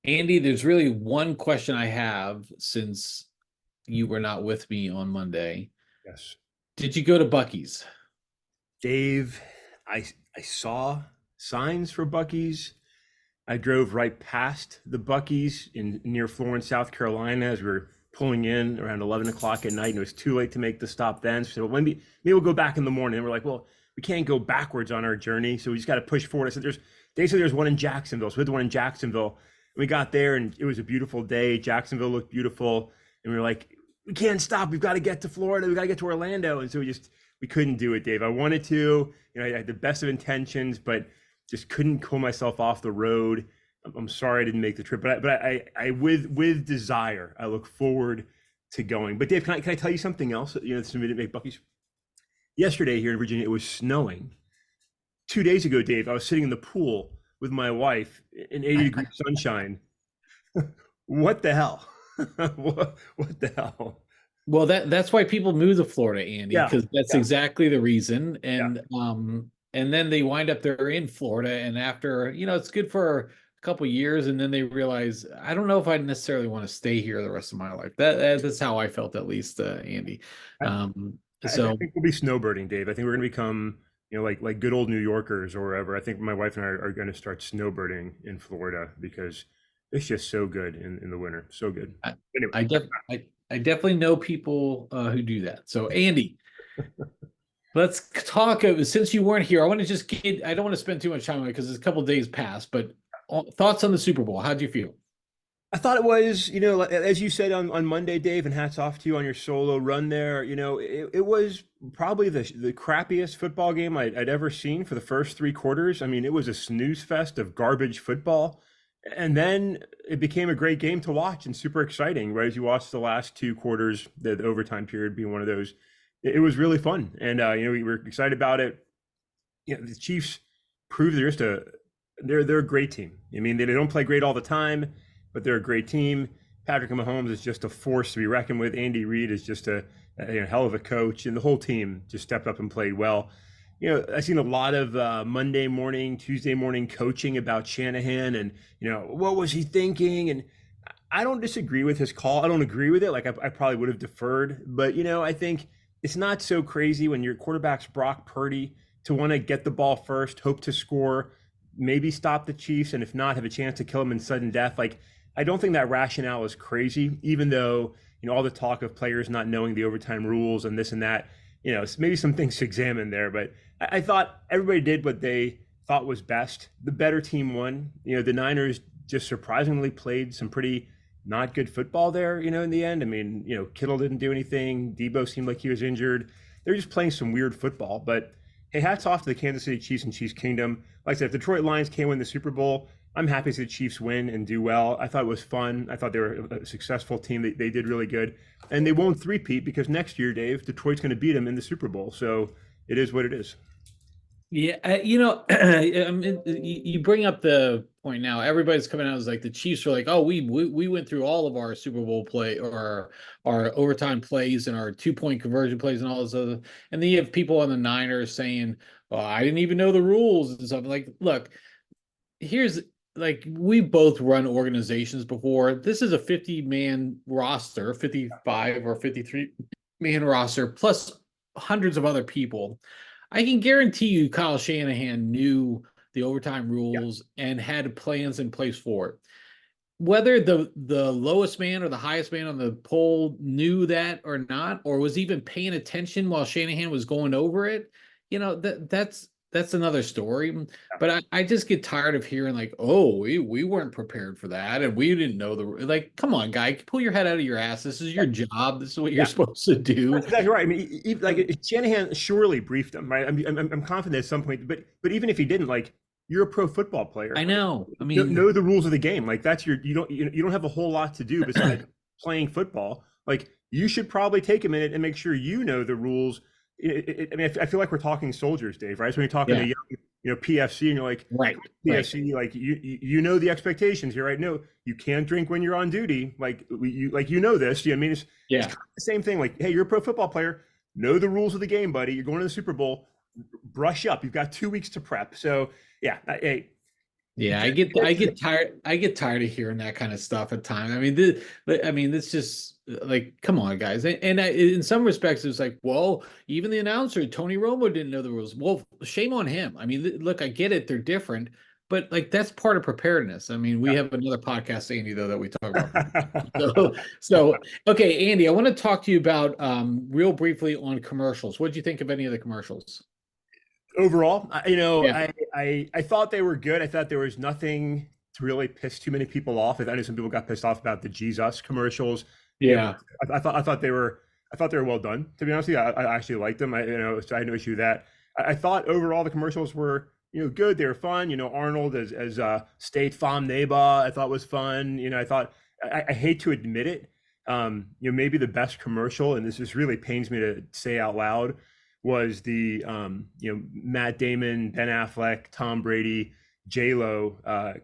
Andy, there's really one question I have since you were not with me on Monday. Yes. Did you go to Bucky's? Dave, I saw signs for Bucky's. I drove right past the Bucky's in near Florence, South Carolina, as we were pulling in around 11 o'clock at night, and it was too late to make the stop then. So maybe we'll go back in the morning. And we're like, well, we can't go backwards on our journey, so we just got to push forward. I said, they said there's one in Jacksonville, so we had the one in Jacksonville. And we got there, and it was a beautiful day. Jacksonville looked beautiful, and we were like, we can't stop. We've got to get to Florida. We got to get to Orlando, and so we couldn't do it, Dave. I wanted to, I had the best of intentions, but just couldn't pull myself off the road. I'm sorry I didn't make the trip, but I with desire, I look forward to going. But Dave, can I tell you something else? This didn't make Bucky's. Yesterday here in Virginia, it was snowing. 2 days ago, Dave, I was sitting in the pool with my wife in 80-degree sunshine. What the hell? what the hell? Well, that's why people move to Florida, Andy, Yeah, because that's yeah, exactly the reason. yeah. And then they wind up there in Florida, and after, it's good for a couple years, and then they realize, I don't know if I necessarily want to stay here the rest of my life. That's how I felt, at least, Andy. I, I So think we'll be snowbirding, Dave. I think we're going to become, like good old New Yorkers or whatever. I think my wife and I are going to start snowbirding in Florida because it's just so good in the winter. So good. I, Anyway, I, def, I definitely know people who do that. So Andy, let's talk. Since you weren't here, I want to just get. I don't want to spend too much time on it because it's a couple of days past. But thoughts on the Super Bowl? How'd you feel? I thought it was, as you said on Monday, Dave, and hats off to you on your solo run there. It was probably the crappiest football game I'd ever seen for the first three quarters. I mean, it was a snooze fest of garbage football. And then it became a great game to watch and super exciting, right? As you watched the last two quarters, the overtime period being one of those, it was really fun. And, we were excited about it. The Chiefs proved they're a great team. I mean, they don't play great all the time, but they're a great team. Patrick Mahomes is just a force to be reckoned with. Andy Reid is just a hell of a coach, and the whole team just stepped up and played well. I've seen a lot of Monday morning, Tuesday morning coaching about Shanahan and, what was he thinking? And I don't disagree with his call. I don't agree with it. Like I probably would have deferred, but, I think it's not so crazy when your quarterback's Brock Purdy to want to get the ball first, hope to score, maybe stop the Chiefs, and if not, have a chance to kill them in sudden death. Like, I don't think that rationale is crazy, even though, all the talk of players not knowing the overtime rules and this and that, maybe some things to examine there. But I thought everybody did what they thought was best. The better team won. The Niners just surprisingly played some pretty not good football there, in the end. I mean, Kittle didn't do anything. Debo seemed like he was injured. They're just playing some weird football. But hey, hats off to the Kansas City Chiefs and Chiefs Kingdom. Like I said, if Detroit Lions can't win the Super Bowl, I'm happy to see the Chiefs win and do well. I thought it was fun. I thought they were a successful team. They did really good. And they won't three-peat because next year, Dave, Detroit's going to beat them in the Super Bowl. So it is what it is. Yeah, I mean, you bring up the point now. Everybody's coming out as like the Chiefs are like, oh, we went through all of our Super Bowl play or our overtime plays and our 2-point conversion plays and all this other. And then you have people on the Niners saying, "Oh, I didn't even know the rules and stuff." Like, look, here's like we both run organizations before. This is a 50-man roster, 55 or 53-man roster, plus hundreds of other people. I can guarantee you Kyle Shanahan knew the overtime Yeah. rules and had plans in place for it. Whether the lowest man or the highest man on the poll knew that or not, or was even paying attention while Shanahan was going over it, that's another story. But I just get tired of hearing like, oh, we weren't prepared for that and we didn't know like, come on, guy, pull your head out of your ass. This is your job. This is what you're Yeah. supposed to do. That's exactly right. I mean, like Shanahan surely briefed him, right? I'm confident at some point, but even if he didn't, like you're a pro football player, I know. I know mean, the rules of the game. Like that's you don't have a whole lot to do besides playing football. Like you should probably take a minute and make sure you know the rules. I mean, I feel like we're talking soldiers, Dave, right? So when you're talking yeah, to young, PFC, and you're like, right, right. PFC, like you know the expectations here, right? No, you can't drink when you're on duty. Like you know this. I mean, it's Yeah. kind of the same thing. Like, hey, you're a pro football player. Know the rules of the game, buddy. You're going to the Super Bowl. Brush up. You've got 2 weeks to prep. So yeah, hey, Yeah, I get tired of hearing that kind of stuff at times. I mean, it's just like, come on, guys. In some respects, it's like, well, even the announcer Tony Romo didn't know the rules. Well, shame on him. I mean, look, I get it; they're different, but like that's part of preparedness. I mean, we have another podcast, Andy, though, that we talk about. So okay, Andy, I want to talk to you about real briefly on commercials. What did you think of any of the commercials? Overall, Yeah, I thought they were good. I thought there was nothing to really piss too many people off. I know some people got pissed off about the Jesus commercials. yeah. I thought they were well done. To be honest with you, I actually liked them. So I had no issue with that. I thought overall the commercials were good. They were fun. Arnold as State Farm neighbor, I thought was fun. I thought I hate to admit it. Maybe the best commercial, and this just really pains me to say out loud, was the Matt Damon, Ben Affleck, Tom Brady, J Lo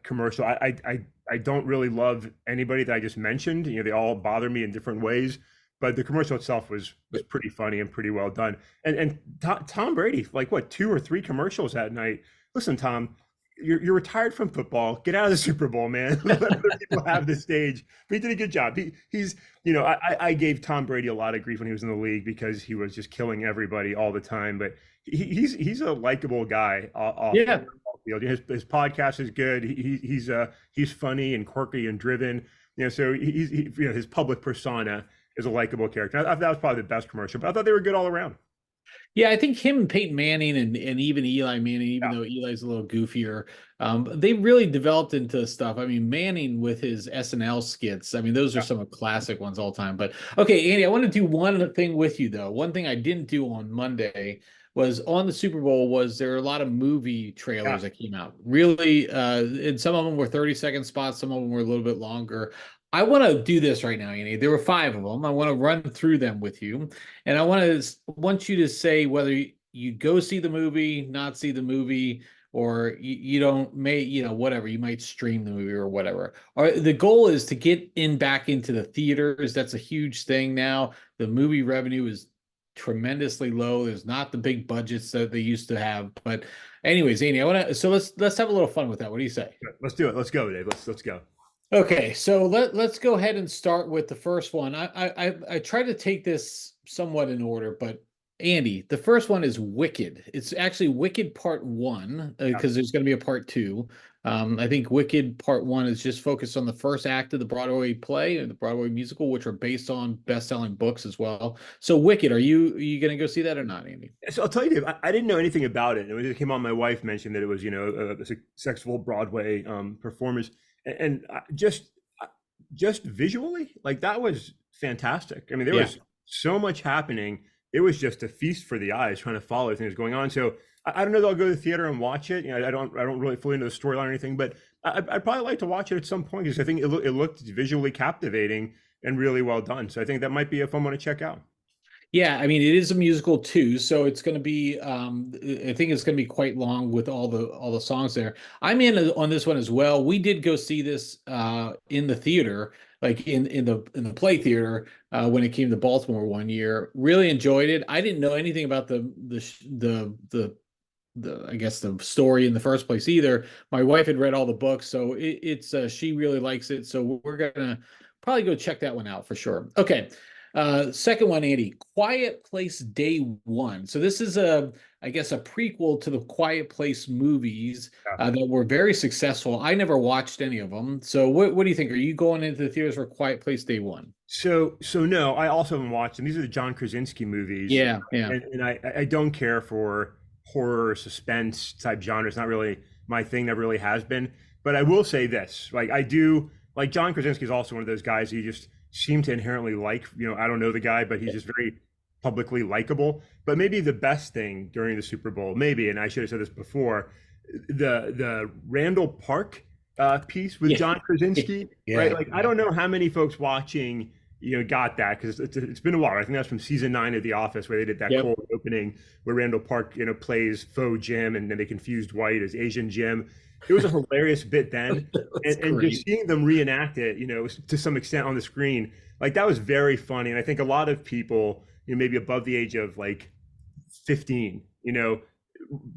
commercial. I don't really love anybody that I just mentioned. They all bother me in different ways, but the commercial itself was pretty funny and pretty well done. And Tom Brady, like what, 2 or 3 commercials that night. Listen, Tom, you're retired from football. Get out of the Super Bowl, man. Let other people have the stage. But he did a good job. He's I gave Tom Brady a lot of grief when he was in the league because he was just killing everybody all the time. But he's a likable guy off Yeah. the field. His podcast is good. He's funny and quirky and driven. So his public persona is a likable character. I thought that was probably the best commercial. But I thought they were good all around. Yeah, I think him and Peyton Manning and even Eli Manning, even Yeah. though Eli's a little goofier, they really developed into stuff. I mean, Manning with his SNL skits, I mean, those are Yeah. some of the classic ones all time. But okay, Andy, I want to do one thing with you though. One thing I didn't do on Monday was on the Super Bowl was there are a lot of movie trailers Yeah. that came out. Really, and some of them were 30-second spots, some of them were a little bit longer. I want to do this right now, Andy. There were 5 of them. I want to run through them with you. And I want you to say whether you go see the movie, not see the movie, or you don't whatever, you might stream the movie or whatever. Or the goal is to get in back into the theaters. That's a huge thing now. The movie revenue is tremendously low. There's not the big budgets that they used to have. But anyways, Andy, let's have a little fun with that. What do you say? Let's do it. Let's go, Dave. Let's go. Okay, so let's go ahead and start with the first one. I try to take this somewhat in order, but Andy, the first one is Wicked. It's actually Wicked Part One Yeah. because there's going to be a Part Two. I think Wicked Part One is just focused on the first act of the Broadway play and the Broadway musical, which are based on best-selling books as well. So Wicked, are you going to go see that or not, Andy? So I'll tell you, Dave, I didn't know anything about it. And when it came on, my wife mentioned that it was, a successful Broadway performance, and just visually, like that was fantastic. I mean, there Yeah. was so much happening. It was just a feast for the eyes trying to follow everything that's going on. So I don't know that I'll go to the theater and watch it. I don't really fully know the storyline or anything, but I'd probably like to watch it at some point because I think it looked visually captivating and really well done. So I think that might be a fun one to check out. Yeah, I mean it is a musical too, so it's going to be I think it's going to be quite long with all the songs there. I'm in on this one as well. We did go see this in the theater, like in the play theater when it came to Baltimore one year. Really enjoyed it. I didn't know anything about the I guess the story in the first place either. My wife had read all the books, so it's she really likes it. So we're gonna probably go check that one out for sure. Okay. Second one, Andy, Quiet Place Day One. So this is I guess a prequel to the Quiet Place movies that were very successful. I never watched any of them. So what do you think? Are you going into the theaters for Quiet Place Day One? So no, I also haven't watched them. These are the John Krasinski movies, Yeah, yeah. and I don't care for horror or suspense type genre. It's not really my thing. Never really has been. But I will say this: like I do, like John Krasinski is also one of those guys who you just seem to inherently like. I don't know the guy, but he's just very publicly likable. But maybe the best thing during the Super Bowl, maybe, and I should have said this before, the Randall Park piece with Yeah. John Krasinski, Yeah. right? Like I don't know how many folks watching got that because it's been a while. I think that's from season 9 of The Office where they did that Yep. cold opening where Randall Park, plays faux Jim and then they confused White as Asian Jim. It was a hilarious bit then, and just seeing them reenact it, to some extent on the screen, like that was very funny. And I think a lot of people, maybe above the age of like 15,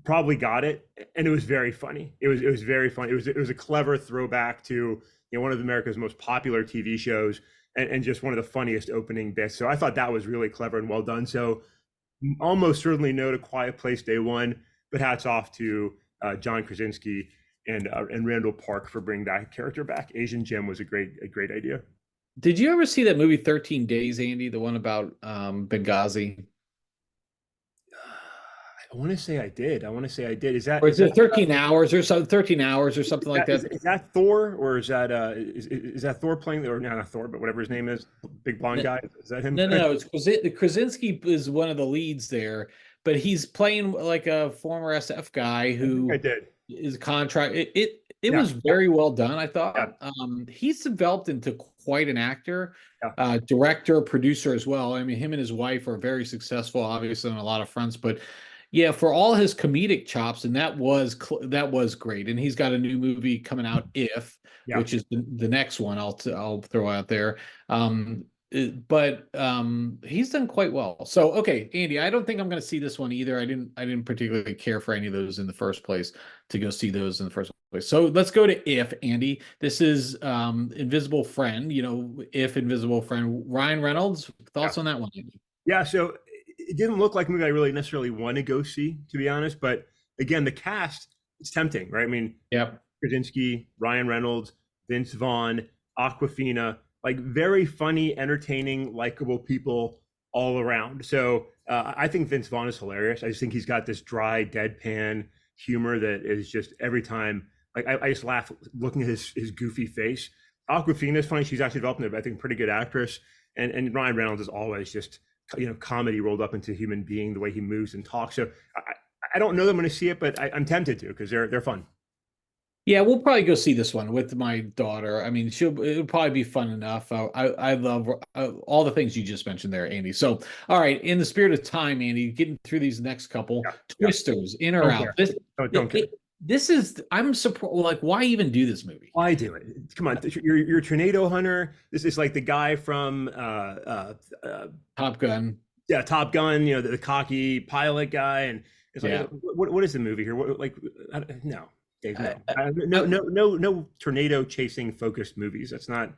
probably got it, and it was very funny. It was very funny. It was a clever throwback to one of America's most popular TV shows, and just one of the funniest opening bits. So I thought that was really clever and well done. So almost certainly no to Quiet Place Day One, but hats off to John Krasinski and Randall Park for bringing that character back. Asian Jim was a great idea. Did you ever see that movie 13 Days, Andy? The one about Benghazi? I want to say I did. I want to say I did. Is that Or is is it that 13 hours or something, 13 hours or something like that? is that Thor, or is that Thor playing, or not Thor, but whatever his name is, big blonde No, guy? Is that him? no, it's Krasinski is one of the leads there, but he's playing like a former SF guy I think I who did. is a contract. It Yeah, was very well done, I yeah, thought. He's developed into quite an actor, yeah, director, producer as well. I mean, him and his wife are very successful, obviously, on a lot of fronts. But yeah, for all his comedic chops, and that was great. And he's got a new movie coming out, If, yeah. which is the next one I'll throw out there. But he's done quite well. So okay, Andy, I don't think I'm going to see this one either. I didn't particularly care for any of those in the first place to go see those in the first place. So let's go to If, Andy. This is Invisible Friend, If Invisible Friend. Ryan Reynolds, Yeah. thoughts on that one, Andy? Yeah, so it didn't look like a movie I really necessarily want to go see, to be honest. But again, the cast, it's tempting, right? I mean, Yep. Krasinski, Ryan Reynolds, Vince Vaughn, Aquafina, like very funny, entertaining, likable people all around. So I think Vince Vaughn is hilarious. I just think he's got this dry, deadpan humor that is just every time. Like I just laugh looking at his goofy face. Aquafina is funny. She's actually developing, I think, pretty good actress. And Ryan Reynolds is always just comedy rolled up into human being, the way he moves and talks. So I don't know that I'm going to see it, but I'm tempted to because they're fun. Yeah, we'll probably go see this one with my daughter. I mean, it'll probably be fun enough. I love all the things you just mentioned there, Andy. So, all right, in the spirit of time, Andy, getting through these next couple Yeah, yeah. Twisters, in or Don't out. care. Don't care. This is I'm surprised. Like, why even do this movie? Why do it? Come on, you're a tornado hunter. This is like the guy from Top Gun. yeah, Top Gun. The cocky pilot guy, and it's like, Yeah. what is the movie here? No, Dave, no, Uh, no tornado chasing focused movies. That's not.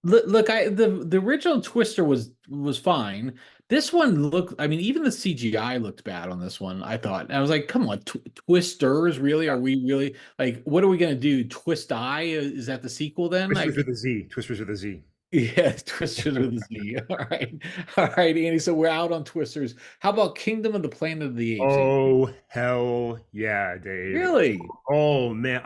Look, the original Twister was fine. This one looked, I mean, even the CGI looked bad on this one, I thought. And I was like, come on, Twisters, really? Are we really like, what are we gonna do? Twist Eye? Is that the sequel then? Twisters Like, with a Z. Twisters with a Z. yeah, Twisters with a Z. All right. All right, Andy. So we're out on Twisters. How about Kingdom of the Planet of the Apes, Andy? Oh hell yeah, Dave. Really? Oh man,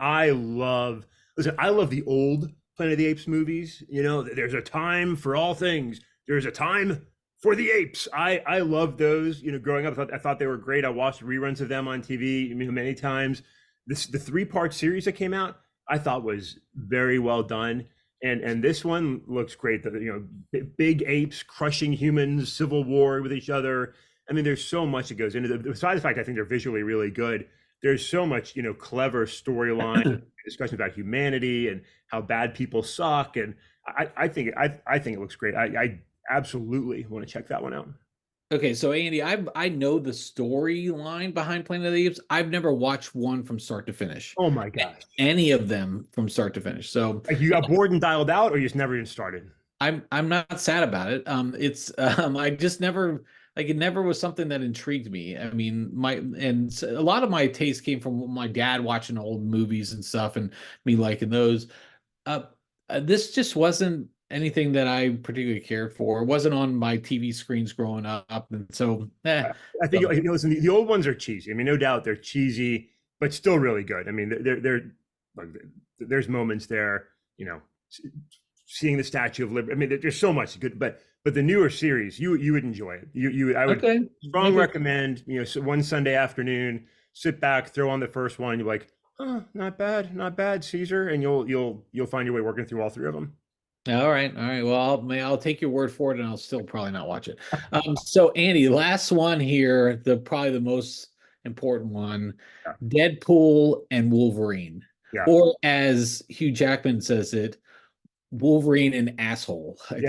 listen, I love the old Planet of the Apes movies. There's a time for all things. There's a time for the apes. I love those. Growing up, I thought they were great. I watched reruns of them on TV, many times. The three-part series that came out, I thought was very well done. And this one looks great. Big apes crushing humans, civil war with each other. I mean, there's so much that goes into it. Besides the fact I think they're visually really good, there's so much, clever storyline, discussion about humanity and how bad people suck. And I think it looks great. I absolutely want to check that one out. Okay, so Andy, I know the storyline behind Planet of the Apes. I've never watched one from start to finish. Oh my gosh. Any of them from start to finish. So Like you got bored and dialed out, or you just never even started? I'm not sad about it. It's I just never like it never was something that intrigued me. I mean, a lot of my taste came from my dad watching old movies and stuff and me liking those. Uh, this just wasn't anything that I particularly cared for. It wasn't on my TV screens growing up, and so I think listen, the old ones are cheesy. I mean, no doubt they're cheesy, but still really good. I mean, like, there's moments there, seeing the Statue of Liberty. I mean, there's so much good, but the newer series, you would enjoy it. I would okay. strong recommend. So one Sunday afternoon, sit back, throw on the first one. You're like, oh, not bad, Caesar, and you'll find your way working through all three of them. All right. Well, I'll take your word for it, and I'll still probably not watch it. So Andy, last one here, probably the most important one: Yeah. Deadpool and Wolverine, Yeah. or as Hugh Jackman says it, Wolverine and asshole. I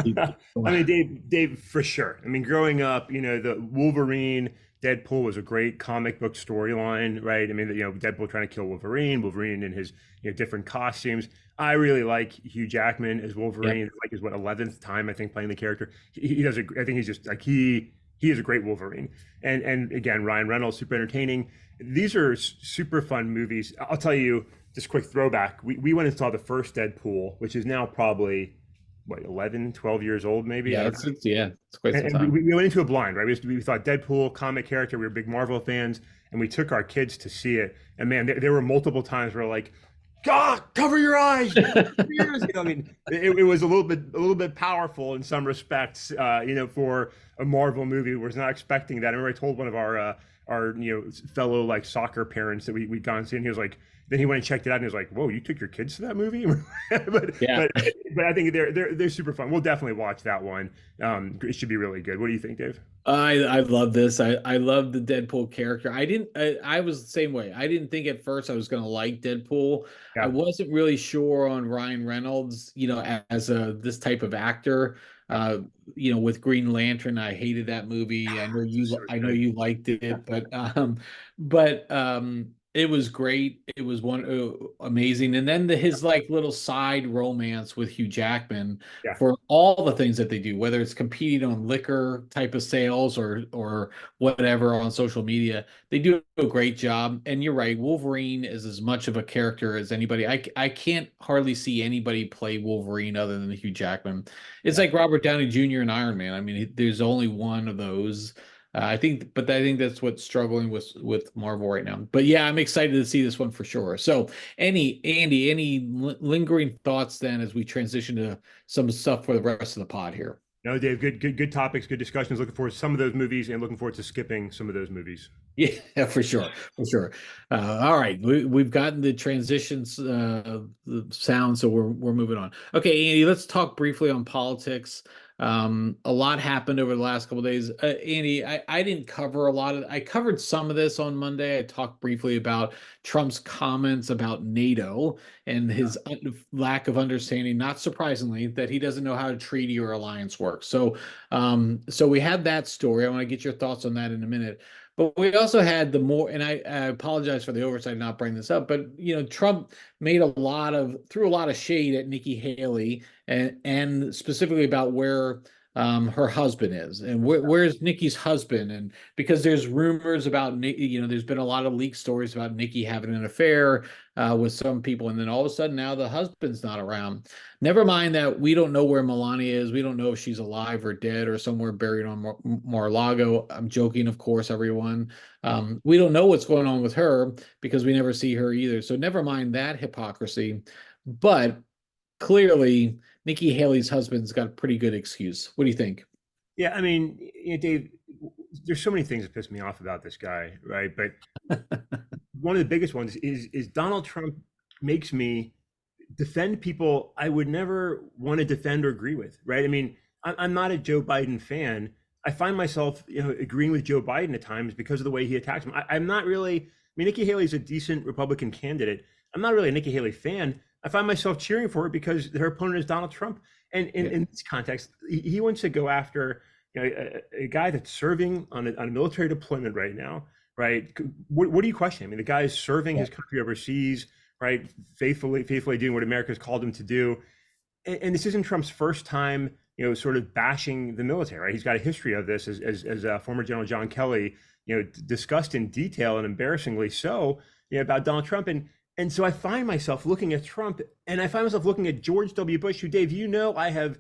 think. I mean, Dave, for sure. I mean, growing up, the Wolverine Deadpool was a great comic book storyline, right? I mean, Deadpool trying to kill Wolverine, Wolverine in his different costumes. I really like Hugh Jackman as Wolverine. Yep. Like his what 11th time I think playing the character. He does. I think he's just like he is a great Wolverine. And again, Ryan Reynolds, super entertaining. These are super fun movies. I'll tell you, just quick throwback. We went and saw the first Deadpool, which is now probably what 11, 12 years old, maybe. I Yeah, don't know. it's quite some And time. we went into a blind, right? We thought Deadpool, comic character. We were big Marvel fans, and we took our kids to see it. And man, there were multiple times where like, God, cover your eyes. I mean, it was a little bit powerful in some respects, for a Marvel movie. Was not expecting that. I remember I told one of our fellow like soccer parents that we'd gone to see, and he was like, then he went and checked it out, and he was like, "Whoa, you took your kids to that movie?" but Yeah. but but I think they're super fun. We'll definitely watch that one. It should be really good. What do you think, Dave? I love this. I love the Deadpool character. I was the same way. I didn't think at first I was gonna like Deadpool. I Yeah, wasn't really sure on Ryan Reynolds, as a this type of actor. yeah. With Green Lantern, I hated that movie. So I know good. you liked it, but it was great. It was amazing. And then his like little side romance with Hugh Jackman Yeah, for all the things that they do, whether it's competing on liquor type of sales or whatever on social media, they do a great job. And you're right, Wolverine is as much of a character as anybody. I can't hardly see anybody play Wolverine other than Hugh Jackman. It's yeah. like Robert Downey Jr. and Iron Man. I mean, there's only one of those. I think that's what's struggling with Marvel right now. But yeah, I'm excited to see this one for sure. So, any lingering thoughts then as we transition to some stuff for the rest of the pod here? No, Dave. Good topics. Good discussions. Looking forward to some of those movies, and looking forward to skipping some of those movies. Yeah, for sure, for sure. All right, we've gotten the transitions the sound, so we're moving on. Okay, Andy, let's talk briefly on politics. A lot happened over the last couple of days. Andy, I didn't cover a lot of. I covered some of this on Monday. I talked briefly about Trump's comments about NATO and his lack of understanding. Not surprisingly, that he doesn't know how a treaty or alliance works. So we had that story. I want to get your thoughts on that in a minute. But we also had and I apologize for the oversight not bringing this up, but Trump threw a lot of shade at Nikki Haley and specifically about where her husband is and where's Nikki's husband, and because there's rumors about there's been a lot of leaked stories about Nikki having an affair with some people, and then all of a sudden now the husband's not around. Never mind that we don't know where Melania is. We don't know if she's alive or dead or somewhere buried on Mar-a-Lago. I'm joking, of course, everyone. We don't know what's going on with her because we never see her either. So never mind that hypocrisy. But clearly, Nikki Haley's husband's got a pretty good excuse. What do you think? Yeah, I mean, Dave, there's so many things that piss me off about this guy, right? But one of the biggest ones is Donald Trump makes me defend people I would never want to defend or agree with, right? I mean, I'm not a Joe Biden fan. I find myself, agreeing with Joe Biden at times because of the way he attacks him. I'm not really. I mean, Nikki Haley's a decent Republican candidate. I'm not really a Nikki Haley fan. I find myself cheering for her because her opponent is Donald Trump. And in this context, he wants to go after a guy that's serving on a military deployment right now, right? What do you question? I mean, the guy is serving his country overseas, right? Faithfully doing what America's called him to do. And this isn't Trump's first time, sort of bashing the military, right? He's got a history of this, as former General John Kelly, discussed in detail and embarrassingly so, about Donald Trump. And so I find myself looking at Trump, and I find myself looking at George W. Bush, who, Dave, I have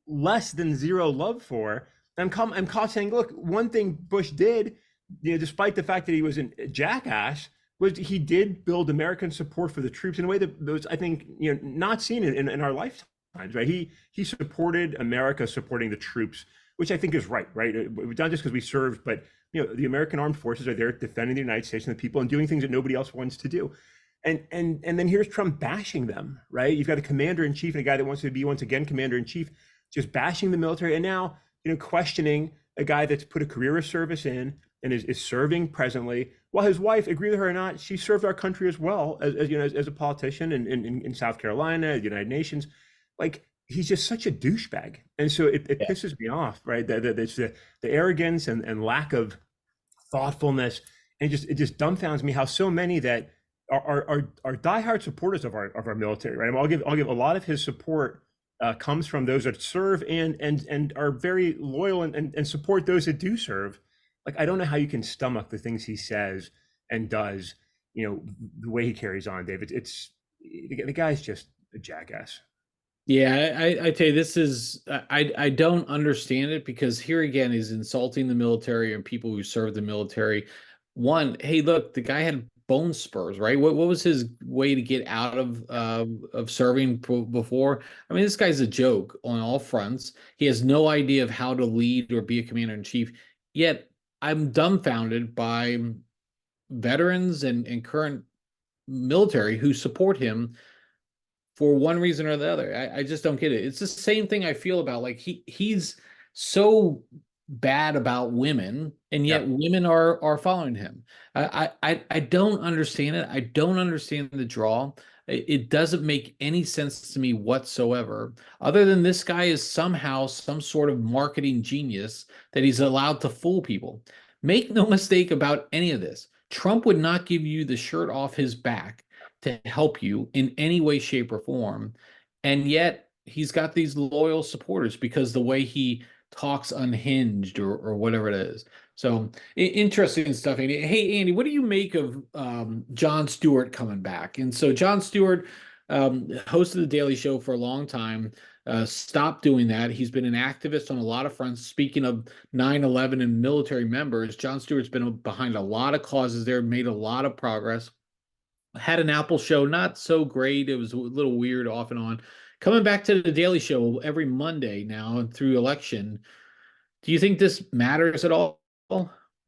less than zero love for. I'm caught saying, look, one thing Bush did, despite the fact that he was a jackass, was he did build American support for the troops in a way that was, I think, not seen in our lifetimes, right? He supported America supporting the troops, which I think is right? Not just because we served, but the American armed forces are there defending the United States and the people and doing things that nobody else wants to do. And then here's Trump bashing them, right? You've got a commander in chief and a guy that wants to be once again commander in chief, just bashing the military, and now questioning a guy that's put a career of service in and is serving presently, while his wife, agree with her or not, she served our country as well as a politician in South Carolina, the United Nations. Like, he's just such a douchebag, and so it pisses me off, right? That it's the arrogance and lack of thoughtfulness, and it just dumbfounds me how so many that are diehard supporters of our military, right? I mean, I'll give a lot of his support comes from those that serve and are very loyal and support those that do serve. Like, I don't know how you can stomach the things he says and does, the way he carries on, David. The guy's just a jackass. Yeah, I tell you, this is I don't understand it because here again he's insulting the military and people who serve the military. One, hey, look, the guy had bone spurs, right? What was his way to get out of serving before? I mean, this guy's a joke on all fronts. He has no idea of how to lead or be a commander in chief. Yet I'm dumbfounded by veterans and current military who support him for one reason or the other. I just don't get it. It's the same thing I feel about like he's so bad about women, and Yeah. yet women are following him. I don't understand it. I don't understand the draw. It doesn't make any sense to me whatsoever, other than this guy is somehow some sort of marketing genius that he's allowed to fool people. Make no mistake about any of this. Trump would not give you the shirt off his back to help you in any way, shape, or form. And yet he's got these loyal supporters because the way he talks unhinged or whatever it is. So interesting stuff, Andy. Hey, Andy, what do you make of Jon Stewart coming back? And so Jon Stewart hosted the Daily Show for a long time. Stopped doing that. He's been an activist on a lot of fronts. Speaking of 9/11 and military members, Jon Stewart's been behind a lot of causes there, made a lot of progress. Had an Apple show, not so great. It was a little weird off and on. Coming back to the Daily Show every Monday now through election. Do you think this matters at all?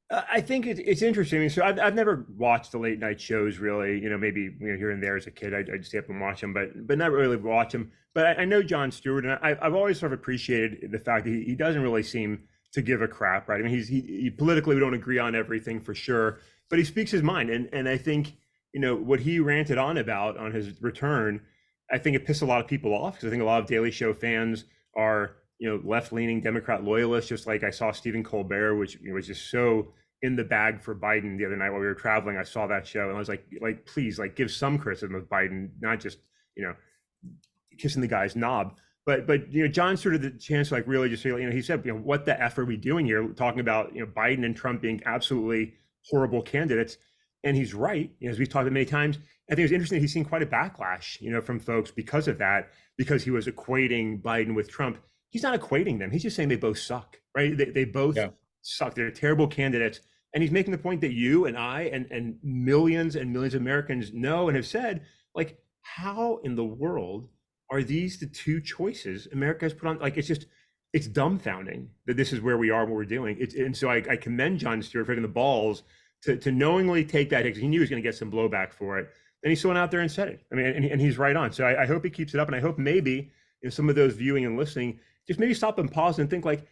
I think it's interesting. I mean, so I've never watched the late night shows really. Maybe here and there as a kid, I'd stay up and watch them, but not really watch them. But I know Jon Stewart, and I've always sort of appreciated the fact that he doesn't really seem to give a crap, right? I mean, he politically we don't agree on everything for sure, but he speaks his mind, and I think what he ranted on about on his return, I think it pissed a lot of people off because I think a lot of Daily Show fans are left-leaning Democrat loyalists, just like I saw Stephen Colbert, which was just so in the bag for Biden the other night while we were traveling. I saw that show and I was like, please, like, give some criticism of Biden, not just kissing the guy's knob. But John sort of the chance to like really just say, he said, what the F are we doing here? Talking about Biden and Trump being absolutely horrible candidates, and he's right. As we've talked about many times, I think it was interesting that he's seen quite a backlash, from folks because of that, because he was equating Biden with Trump. He's not equating them. He's just saying they both suck, right? They both suck. They're terrible candidates. And he's making the point that you and I and millions of Americans know and have said, like, how in the world are these the two choices America has put on? Like, it's dumbfounding that this is where we are, what we're doing. And so I commend Jon Stewart for having the balls to knowingly take that, because he knew he was going to get some blowback for it. And he still went out there and said it. I mean, and he's right on. So I hope he keeps it up. And I hope maybe some of those viewing and listening, just maybe stop and pause and think, like,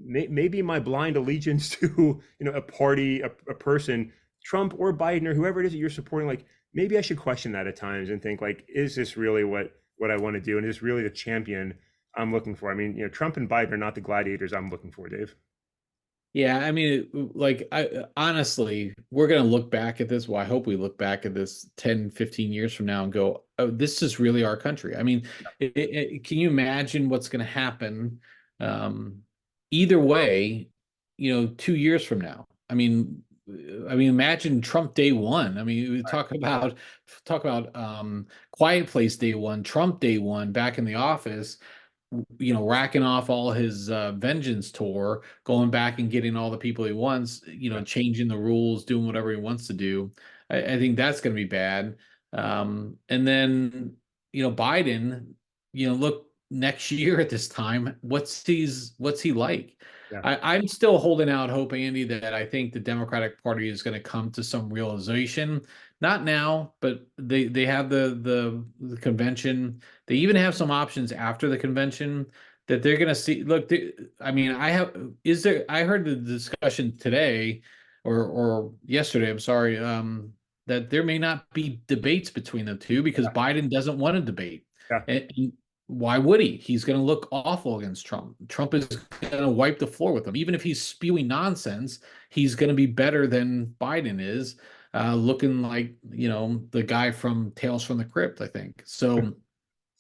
maybe my blind allegiance to a party, a person, Trump or Biden or whoever it is that you're supporting, like, maybe I should question that at times and think, like, is this really what I want to do, and is this really the champion I'm looking for? I mean, Trump and Biden are not the gladiators I'm looking for, Dave. Yeah, I mean, like, I honestly, we're going to look back at this. Well, I hope we look back at this 10, 15 years from now and go, oh, this is really our country. I mean, can you imagine what's going to happen either way, 2 years from now? I mean, imagine Trump day one. I mean, we talk about Quiet Place day one, Trump day one, back in the office, racking off all his vengeance tour, going back and getting all the people he wants, changing the rules, doing whatever he wants to do. I think that's going to be bad. And then, Biden, look next year at this time, what's he like? Yeah. I'm still holding out hope, Andy, that I think the Democratic Party is going to come to some realization. Not now, but they have the convention. They even have some options after the convention that they're going to see. Look, I mean, I heard the discussion today or yesterday, I'm sorry, that there may not be debates between the two because Biden doesn't want to debate. Yeah. And Why would he? He's going to look awful against Trump. Trump is going to wipe the floor with him. Even if he's spewing nonsense, he's going to be better than Biden is, looking like, the guy from Tales from the Crypt, I think. So,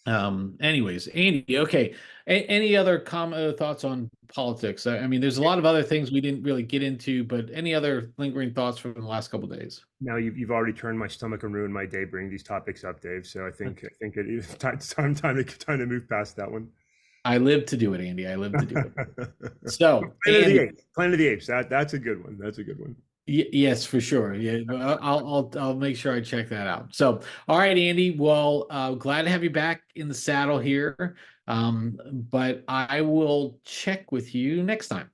anyways, Andy, okay. Any other thoughts on politics? I mean, there's a lot of other things we didn't really get into, but any other lingering thoughts from the last couple of days? Now you've already turned my stomach and ruined my day bringing these topics up, Dave. So I think it is time to move past that one. I live to do it, Andy. I live to do it. So, Planet of the Andy, Apes. Planet of the Apes. That's a good one. That's a good one. Yes, for sure. Yeah, I'll make sure I check that out. So, all right, Andy. Well, glad to have you back in the saddle here. But I will check with you next time.